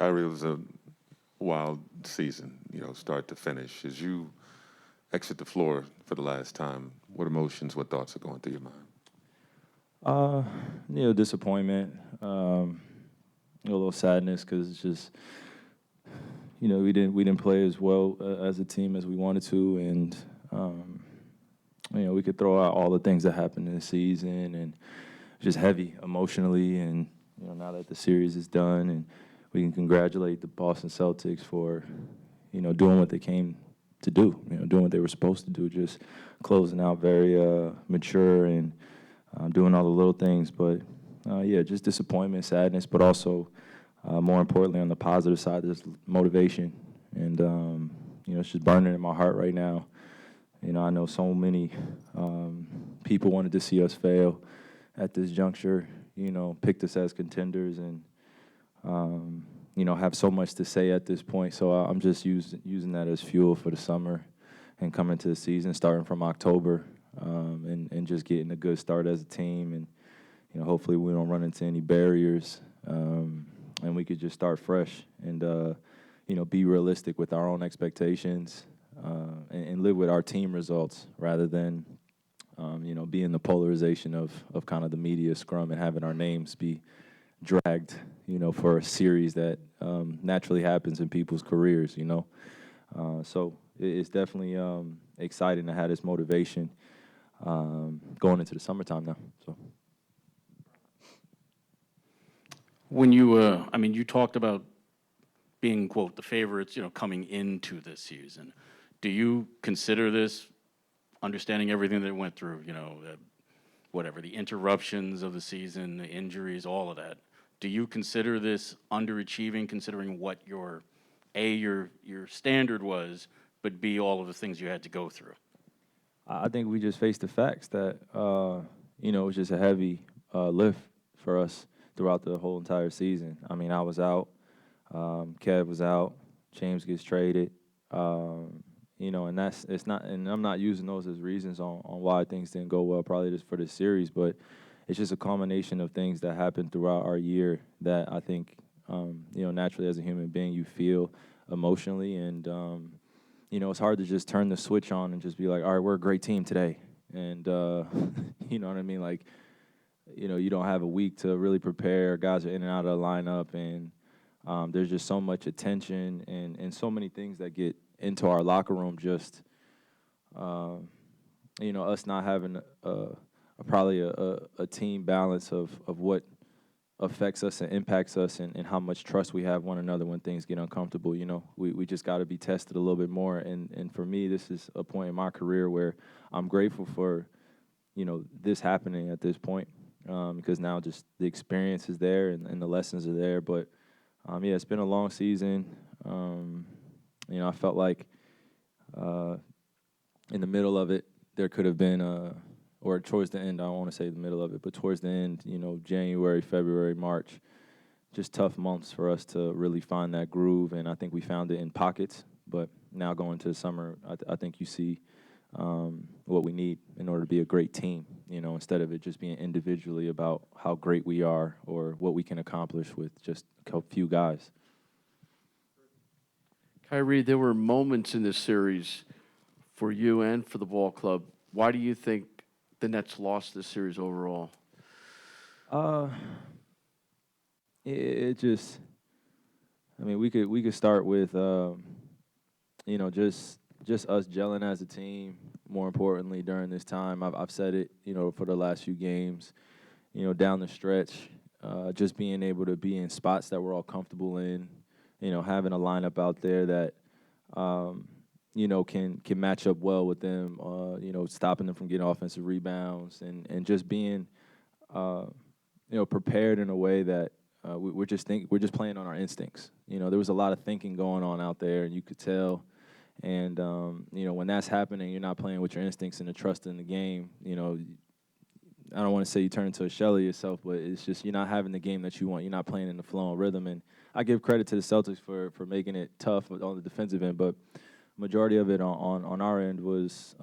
Kyrie, it was a wild season, start to finish. As you exit the floor for the last time, what emotions, what thoughts are going through your mind? Disappointment, a little sadness because it's just, we didn't play as well as a team as we wanted to, and we could throw out all the things that happened in the season, and just heavy emotionally. And now that the series is done, and we can congratulate the Boston Celtics for doing what they came to do, doing what they were supposed to do, just closing out very mature and doing all the little things. But just disappointment, sadness, but also more importantly on the positive side, there's motivation. And it's just burning in my heart right now. I know so many people wanted to see us fail at this juncture, picked us as contenders, and have so much to say at this point. So I'm just using that as fuel for the summer and coming to the season, starting from October, and just getting a good start as a team. And hopefully we don't run into any barriers, and we could just start fresh and be realistic with our own expectations, and live with our team results rather than be in the polarization of kind of the media scrum and having our names be dragged, for a series that naturally happens in people's careers, So it's definitely exciting to have this motivation going into the summertime now. So when you talked about being, quote, the favorites, coming into this season. Do you consider this, understanding everything that went through, the interruptions of the season, the injuries, all of that, do you consider this underachieving, considering what your standard was, but B, all of the things you had to go through? I think we just faced the facts that, it was just a heavy lift for us throughout the whole entire season. I mean, I was out, Kev was out, James gets traded, and I'm not using those as reasons on why things didn't go well, probably just for this series, but it's just a culmination of things that happened throughout our year that I think, naturally as a human being, you feel emotionally. And, it's hard to just turn the switch on and just be like, all right, we're a great team today. And, you know what I mean? Like, you don't have a week to really prepare. Guys are in and out of the lineup, and there's just so much attention and so many things that get into our locker room, just, us not having probably a team balance of what affects us and impacts us, and how much trust we have one another when things get uncomfortable. We just got to be tested a little bit more. And for me, this is a point in my career where I'm grateful for, this happening at this point, because now just the experience is there and the lessons are there. But, it's been a long season. I felt like in the middle of it, there could have been or towards the end, I don't want to say the middle of it, but towards the end, January, February, March, just tough months for us to really find that groove, and I think we found it in pockets. But now going to the summer, I think you see what we need in order to be a great team, instead of it just being individually about how great we are or what we can accomplish with just a few guys. Kyrie, there were moments in this series for you and for the ball club. Why do you think the Nets lost this series overall? It just, we could start with, just us gelling as a team. More importantly, during this time, I've said it, for the last few games, down the stretch, just being able to be in spots that we're all comfortable in, having a lineup out there that, can match up well with them, stopping them from getting offensive rebounds, and just being, prepared in a way that we're just playing on our instincts. There was a lot of thinking going on out there, and you could tell. And when that's happening, you're not playing with your instincts and the trust in the game. I don't want to say you turn into a shell of yourself, but it's just you're not having the game that you want. You're not playing in the flow and rhythm. And I give credit to the Celtics for making it tough on the defensive end, but majority of it on our end was,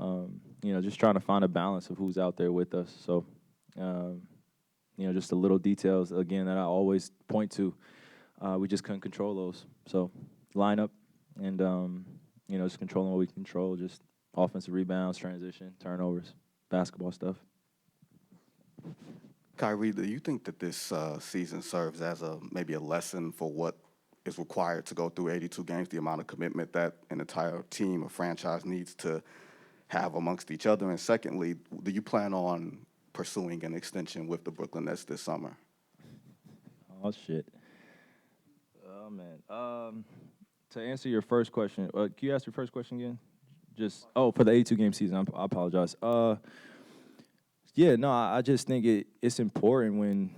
just trying to find a balance of who's out there with us. So, just the little details, again, that I always point to. we just couldn't control those. So lineup and just controlling what we control, just offensive rebounds, transition, turnovers, basketball stuff. Kyrie, do you think that this season serves as maybe a lesson for what is required to go through 82 games, the amount of commitment that an entire team or franchise needs to have amongst each other? And secondly, do you plan on pursuing an extension with the Brooklyn Nets this summer? Oh, shit. Oh, man. To answer your first question, can you ask your first question again? For the 82-game season, I apologize. I just think it's important when,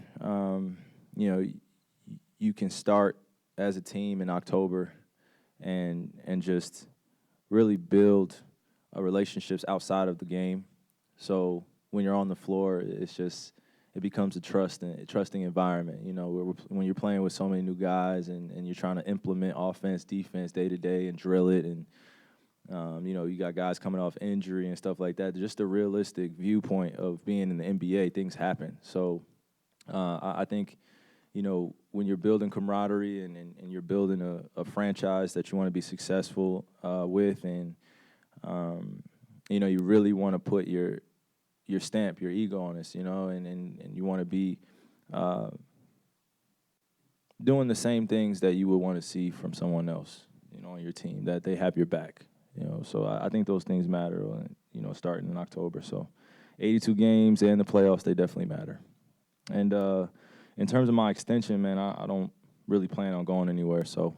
you can start as a team in October and just really build relationships outside of the game. So when you're on the floor, it becomes a trusting environment. When you're playing with so many new guys and you're trying to implement offense, defense day to day and drill it, and you got guys coming off injury and stuff like that. Just a realistic viewpoint of being in the NBA, things happen. So I think, when you're building camaraderie and you're building a franchise that you want to be successful with, and you really want to put your stamp, your ego on this, and you want to be doing the same things that you would want to see from someone else, on your team, that they have your back, So I think those things matter, starting in October. So 82 games and the playoffs, they definitely matter. And in terms of my extension, man, I don't really plan on going anywhere. So,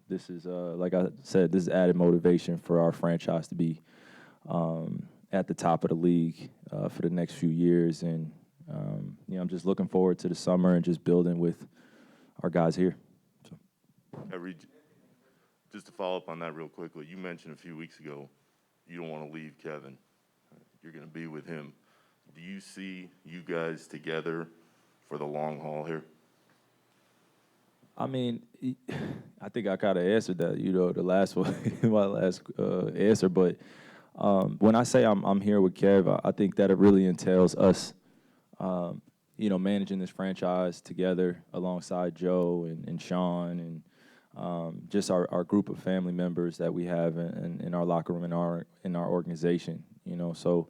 this is, like I said, this is added motivation for our franchise to be at the top of the league for the next few years. And, I'm just looking forward to the summer and just building with our guys here. So. Just to follow up on that real quickly, you mentioned a few weeks ago you don't want to leave Kevin. You're going to be with him. Do you see you guys together for the long haul here? I mean, I think I kind of answered that, the last one, my last answer. But when I say I'm here with Kev, I think that it really entails us, managing this franchise together alongside Joe and Sean and just our group of family members that we have in our locker room, in our organization. So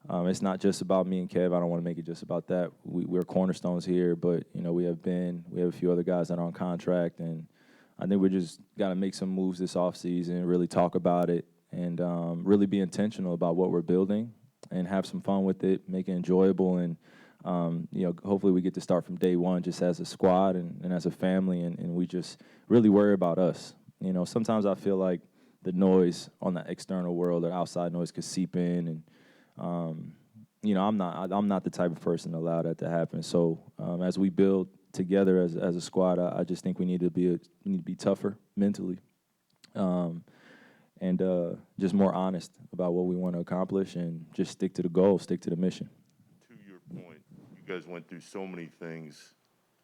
it's not just about me and Kev. I don't want to make it just about that. We're cornerstones here, but we have a few other guys that are on contract, and I think we just got to make some moves this offseason, really talk about it, and really be intentional about what we're building and have some fun with it, make it enjoyable, and hopefully we get to start from day one just as a squad and as a family, and we just really worry about us. Sometimes I feel like the noise on the external world or outside noise could seep in, and I'm not the type of person to allow that to happen. So as we build together as a squad, I just think we need to be tougher mentally, and just more honest about what we want to accomplish, and just stick to the goal, stick to the mission. To your point, you guys went through so many things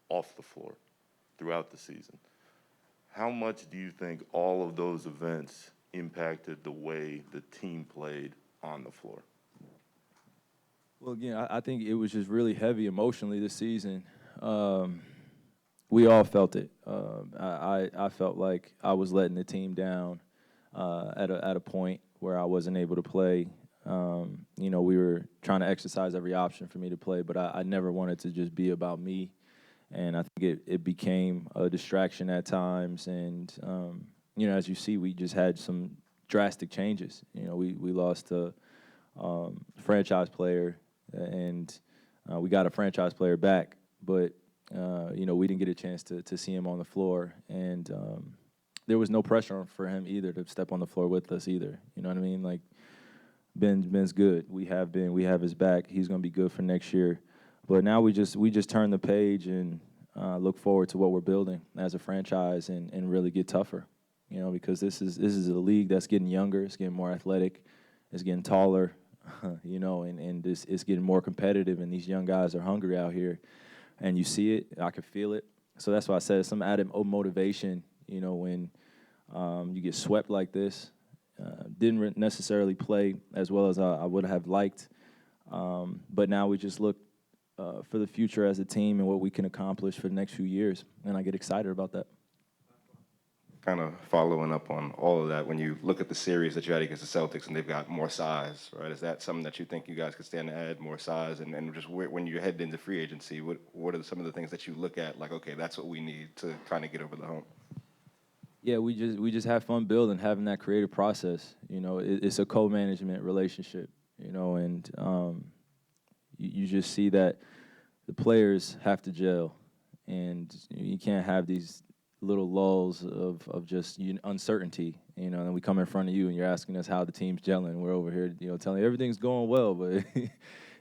off the floor throughout the season. How much do you think all of those events impacted the way the team played on the floor? Well, again, I think it was just really heavy emotionally this season. We all felt it. I felt like I was letting the team down at a point where I wasn't able to play. We were trying to exercise every option for me to play, but I never wanted to just be about me. And I think it became a distraction at times. And, as you see, we just had some drastic changes. We lost a franchise player, and we got a franchise player back. But, we didn't get a chance to see him on the floor. And there was no pressure for him either to step on the floor with us either. You know what I mean? Like, Ben's good. We have his back. He's going to be good for next year. But now we just turn the page and look forward to what we're building as a franchise and really get tougher. Because this is a league that's getting younger, it's getting more athletic, it's getting taller, and it's getting more competitive, and these young guys are hungry out here, and you see it, I can feel it. So that's why I said some added motivation, when you get swept like this. Didn't necessarily play as well as I would have liked, but now we just look for the future as a team and what we can accomplish for the next few years. And I get excited about that. Kind of following up on all of that, when you look at the series that you had against the Celtics and they've got more size, right? Is that something that you think you guys could stand to add more size? And just when you're heading into free agency, what are some of the things that you look at, like, okay, that's what we need to kind of get over the hump? Yeah, we just have fun building, having that creative process. You know, it's a co-management relationship, you know, and you just see that the players have to gel, and you can't have these little lulls of just uncertainty, you know, and then we come in front of you and you're asking us how the team's gelling. We're over here, you know, telling you everything's going well, but,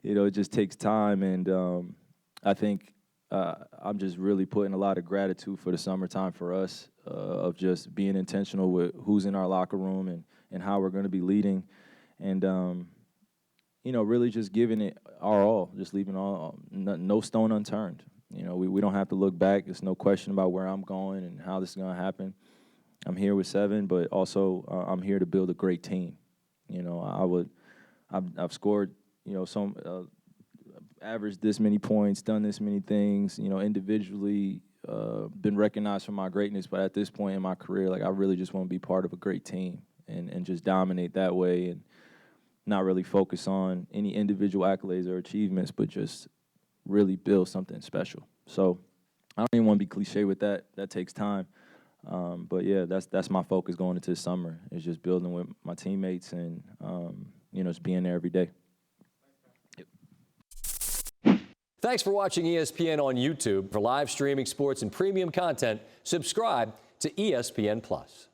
you know, it just takes time. And I think I'm just really putting a lot of gratitude for the summertime for us, of just being intentional with who's in our locker room and how we're going to be leading. And, you know, really just giving it our all, just leaving no stone unturned. You know, we don't have to look back. There's no question about where I'm going and how this is going to happen. I'm here with 7, but also I'm here to build a great team. You know, I've scored, you know, some averaged this many points, done this many things, you know, individually, been recognized for my greatness. But at this point in my career, like, I really just want to be part of a great team and just dominate that way and not really focus on any individual accolades or achievements, but just really build something special. So I don't even want to be cliche with that. That takes time. But yeah, that's my focus going into the summer, is just building with my teammates and, you know, just being there every day. Thanks for watching ESPN on YouTube. For live streaming sports and premium content, subscribe to ESPN+.